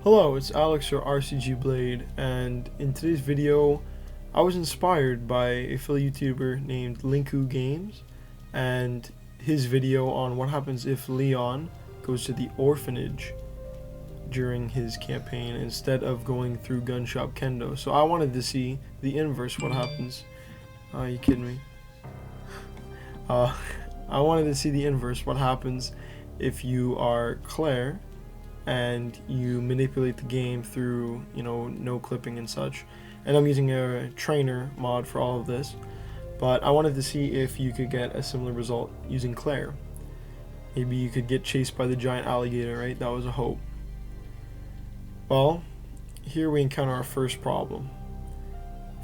Hello, it's Alex or RCG Blade, and in today's video I was inspired by a fellow YouTuber named LinkuGames and his video on what happens if Leon goes to the orphanage during his campaign instead of going through Gun Shop Kendo. So I wanted to see the inverse, what happens. Are you kidding me? I wanted to see the inverse, what happens if you are Claire and you manipulate the game through, no clipping and such. And I'm using a trainer mod for all of this, but I wanted to see if you could get a similar result using Claire. Maybe you could get chased by the giant alligator, right? That was a hope. Well, here we encounter our first problem.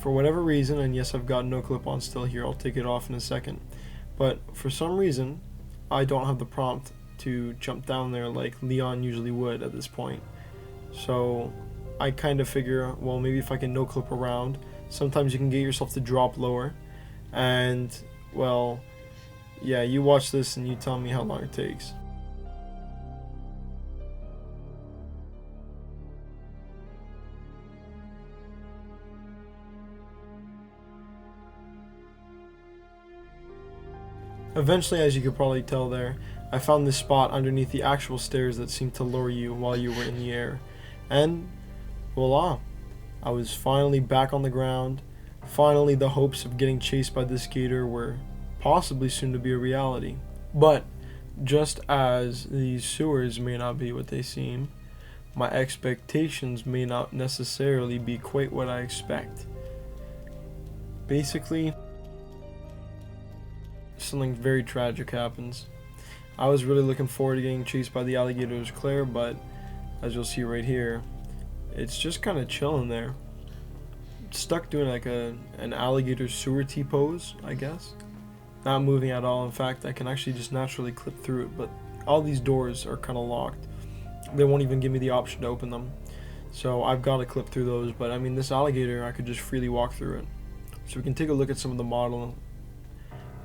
For whatever reason, and yes, I've got no clip on still here, I'll take it off in a second, but for some reason I don't have the prompt to jump down there like Leon usually would at this point. So I kind of figure, well, maybe if I can no clip around, sometimes you can get yourself to drop lower, and well, yeah, you watch this and you tell me how long it takes. Eventually, as you could probably tell there, I found this spot underneath the actual stairs that seemed to lower you while you were in the air. And voila, I was finally back on the ground. Finally, the hopes of getting chased by this gator were possibly soon to be a reality. But just as these sewers may not be what they seem, my expectations may not necessarily be quite what I expect. Basically, something very tragic happens. I was really looking forward to getting chased by the alligators Claire, but as you'll see right here, it's just kind of chilling there. Stuck doing like an alligator sewer T-pose, I guess. Not moving at all. In fact, I can actually just naturally clip through it, but all these doors are kind of locked. They won't even give me the option to open them. So I've got to clip through those, but I mean, this alligator, I could just freely walk through it. So we can take a look at some of the model.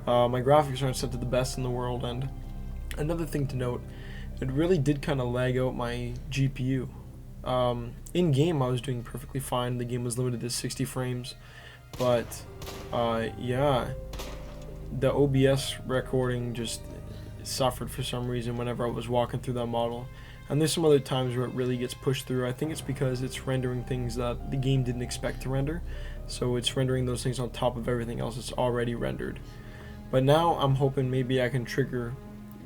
My graphics aren't set to the best in the world, and another thing to note, it really did kind of lag out my GPU. In game I was doing perfectly fine, the game was limited to 60 frames, but yeah, the OBS recording just suffered for some reason whenever I was walking through that model. And there's some other times where it really gets pushed through. I think it's because it's rendering things that the game didn't expect to render, so it's rendering those things on top of everything else that's already rendered. But now I'm hoping maybe I can trigger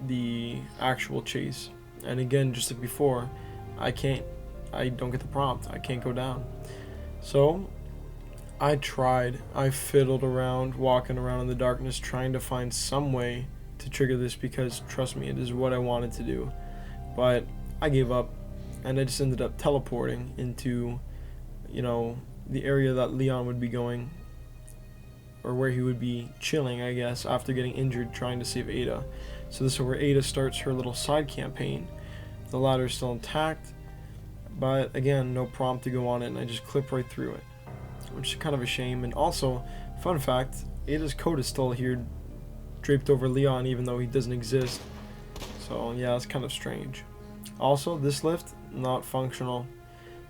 the actual chase. And again, just like before, I don't get the prompt. I can't go down. So I tried. I fiddled around, walking around in the darkness, trying to find some way to trigger this, because trust me, it is what I wanted to do. But I gave up, and I just ended up teleporting into, the area that Leon would be going, or where he would be chilling, I guess, after getting injured trying to save Ada. So this is where Ada starts her little side campaign. The ladder is still intact, but again, no prompt to go on it, and I just clip right through it, which is kind of a shame. And also, fun fact, Ada's coat is still here, draped over Leon, even though he doesn't exist. So yeah, it's kind of strange. Also, this lift, not functional.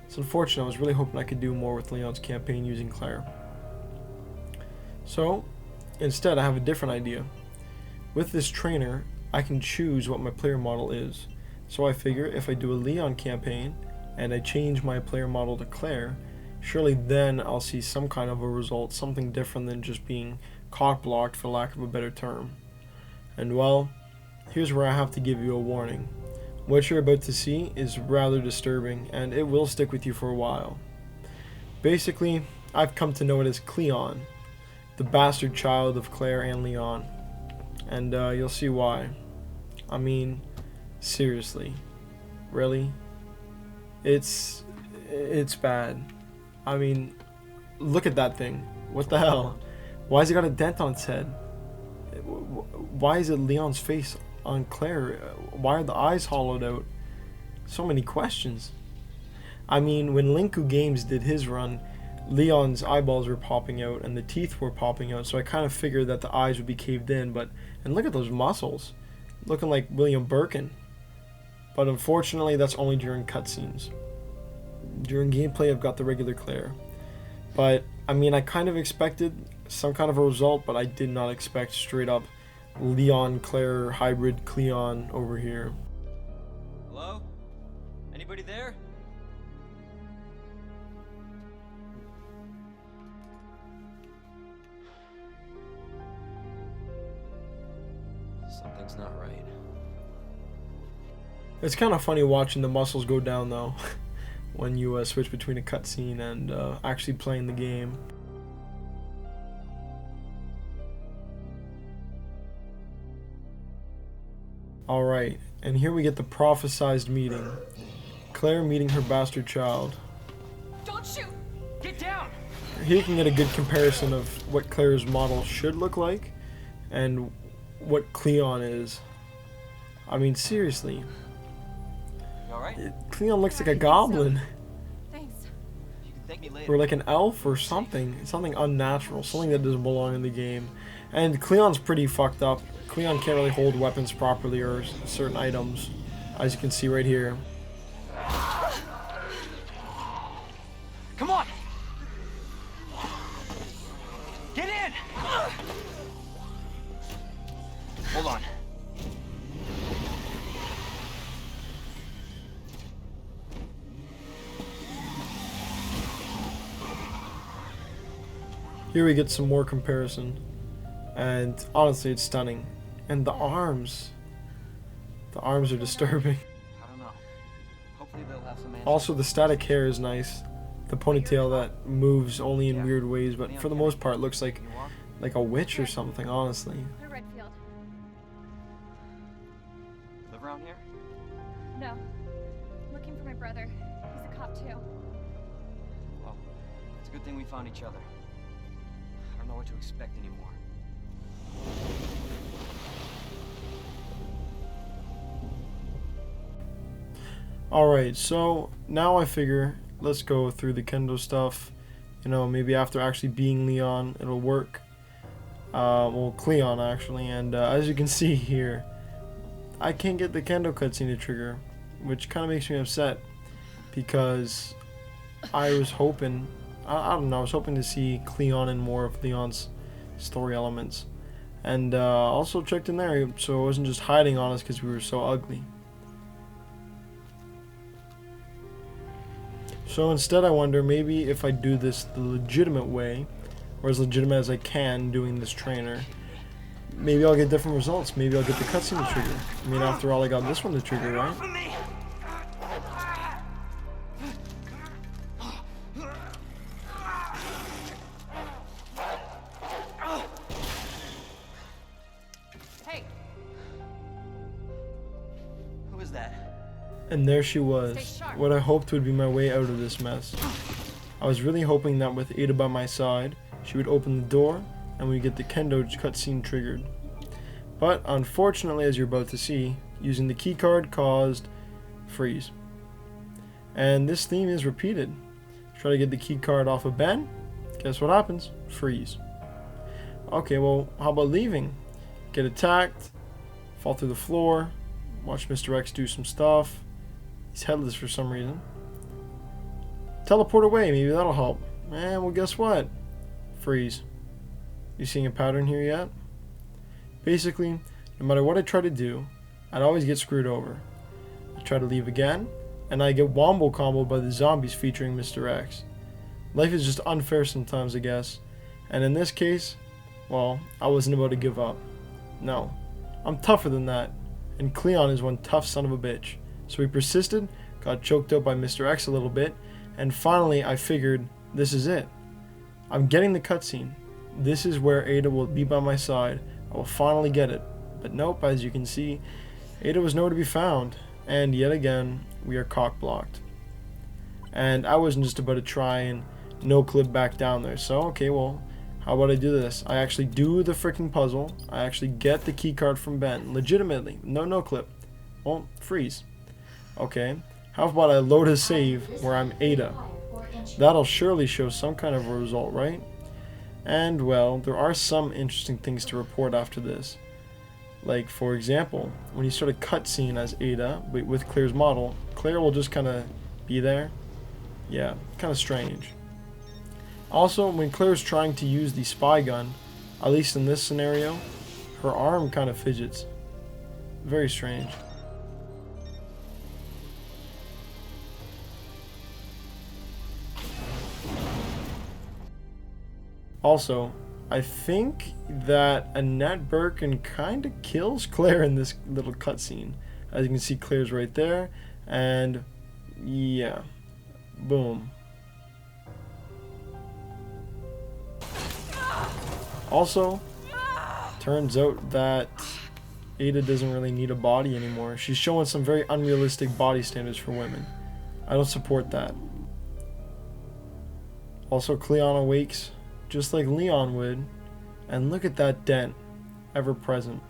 It's unfortunate. I was really hoping I could do more with Leon's campaign using Claire. So instead, I have a different idea. With this trainer, I can choose what my player model is. So I figure if I do a Leon campaign and I change my player model to Claire, surely then I'll see some kind of a result, something different than just being cock-blocked, for lack of a better term. And well, here's where I have to give you a warning. What you're about to see is rather disturbing, and it will stick with you for a while. Basically, I've come to know it as Cleon, the bastard child of Claire and Leon. And you'll see why. I mean, seriously, really? It's bad. I mean, look at that thing. What the hell? Why has it got a dent on its head? Why is it Leon's face on Claire? Why are the eyes hollowed out? So many questions. I mean, when LinkuGames did his run, Leon's eyeballs were popping out and the teeth were popping out, so I kind of figured that the eyes would be caved in, and look at those muscles, looking like William Birkin. But unfortunately, that's only during cutscenes. During gameplay, I've got the regular Claire. But, I mean, I kind of expected some kind of a result, but I did not expect straight up Leon Claire hybrid Cleon over here. Hello? Anybody there? Something's not right. It's kind of funny watching the muscles go down though when you switch between a cutscene and actually playing the game. Alright, and here we get the prophesized meeting. Claire meeting her bastard child. Don't shoot! Get down! Here you can get a good comparison of what Claire's model should look like and what Cleon is. I mean, seriously. You alright? Cleon looks like a goblin. Thanks. You can thank me later. Or like an elf or something. Something unnatural. Something that doesn't belong in the game. And Cleon's pretty fucked up. Cleon can't really hold weapons properly or certain items. As you can see right here. Come on! Get in! Hold on. Here we get some more comparison. And honestly, it's stunning. And the arms. The arms are disturbing. I don't know. Hopefully they'll have some answers. Also, the static hair is nice. The ponytail that moves only in weird ways, but for the most part looks like a witch or something, honestly. Redfield. Live around here? No. Looking for my brother. He's a cop too. Well, it's a good thing we found each other. I don't know what to expect anymore. Alright, so now I figure let's go through the Kendo stuff. You know, maybe after actually being Leon, it'll work. Well, Cleon actually, and as you can see here, I can't get the Kendo cutscene to trigger, which kind of makes me upset because I was hoping, I don't know, I was hoping to see Cleon and more of Leon's story elements. And also checked in there so it wasn't just hiding on us because we were so ugly. So instead I wonder maybe if I do this the legitimate way, or as legitimate as I can doing this trainer, maybe I'll get different results. Maybe I'll get the cutscene to trigger. I mean, after all, I got this one to trigger, right? Hey, Who is that? And there she was, what I hoped would be my way out of this mess. I was really hoping that with Ada by my side, she would open the door and we'd get the Kendo cutscene triggered. But unfortunately, as you're about to see, using the keycard caused freeze. And this theme is repeated. Try to get the keycard off of Ben, guess what happens? Freeze. Okay, well, how about leaving? Get attacked, fall through the floor, watch Mr. X do some stuff. He's headless for some reason. Teleport away, maybe that'll help. And well, guess what? Freeze. You seeing a pattern here yet? Basically, no matter what I try to do, I'd always get screwed over. I try to leave again, and I get wombo comboed by the zombies featuring Mr. X. Life is just unfair sometimes, I guess. And in this case, well, I wasn't about to give up. No, I'm tougher than that. And Cleon is one tough son of a bitch. So he persisted, got choked out by Mr. X a little bit, and finally I figured, this is it. I'm getting the cutscene. This is where Ada will be by my side. I will finally get it. But nope, as you can see, Ada was nowhere to be found. And yet again, we are cock-blocked. And I wasn't just about to try and no-clip back down there. So, okay, well, how about I do this? I actually do the freaking puzzle. I actually get the keycard from Ben. Legitimately. No-clip. Well, freeze. Okay. How about I load a save where I'm Ada? That'll surely show some kind of a result, right? And, well, there are some interesting things to report after this. Like, for example, when you start a cutscene as Ada, but with Claire's model, Claire will just kind of be there. Yeah, kind of strange. Also, when Claire's trying to use the spy gun, at least in this scenario, her arm kind of fidgets. Very strange. Also, I think that Annette Birkin kind of kills Claire in this little cutscene. As you can see, Claire's right there, and yeah, boom. Also, turns out that Ada doesn't really need a body anymore. She's showing some very unrealistic body standards for women. I don't support that. Also, Cleon awakes, just like Leon would, and look at that dent, ever present.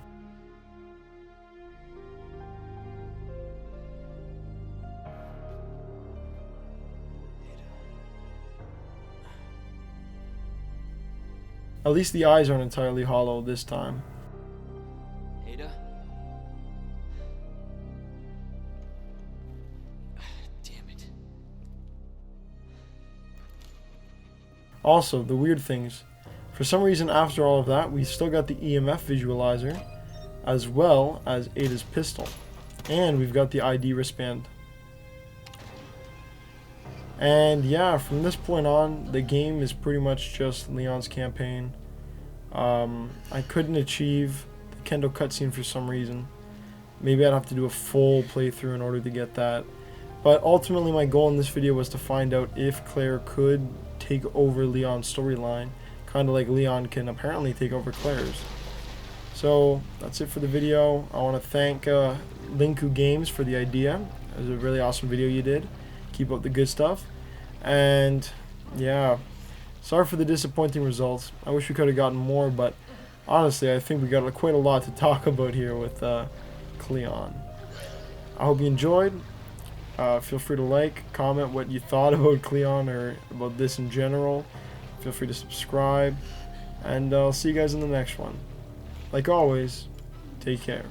At least the eyes aren't entirely hollow this time. Ada? Damn it. Also, the weird things. For some reason, after all of that, we still got the EMF visualizer, as well as Ada's pistol. And we've got the ID wristband. And yeah, from this point on, the game is pretty much just Leon's campaign. I couldn't achieve the Kendo cutscene for some reason. Maybe I'd have to do a full playthrough in order to get that. But ultimately my goal in this video was to find out if Claire could take over Leon's storyline, kind of like Leon can apparently take over Claire's. So that's it for the video. I want to thank LinkuGames for the idea. It was a really awesome video you did. Keep up the good stuff. And yeah, sorry for the disappointing results. I wish we could have gotten more, but honestly I think we got quite a lot to talk about here with Cleon. I hope you enjoyed. Feel free to like, comment what you thought about Cleon or about this in general. Feel free to subscribe, and I'll see you guys in the next one. Like always, take care.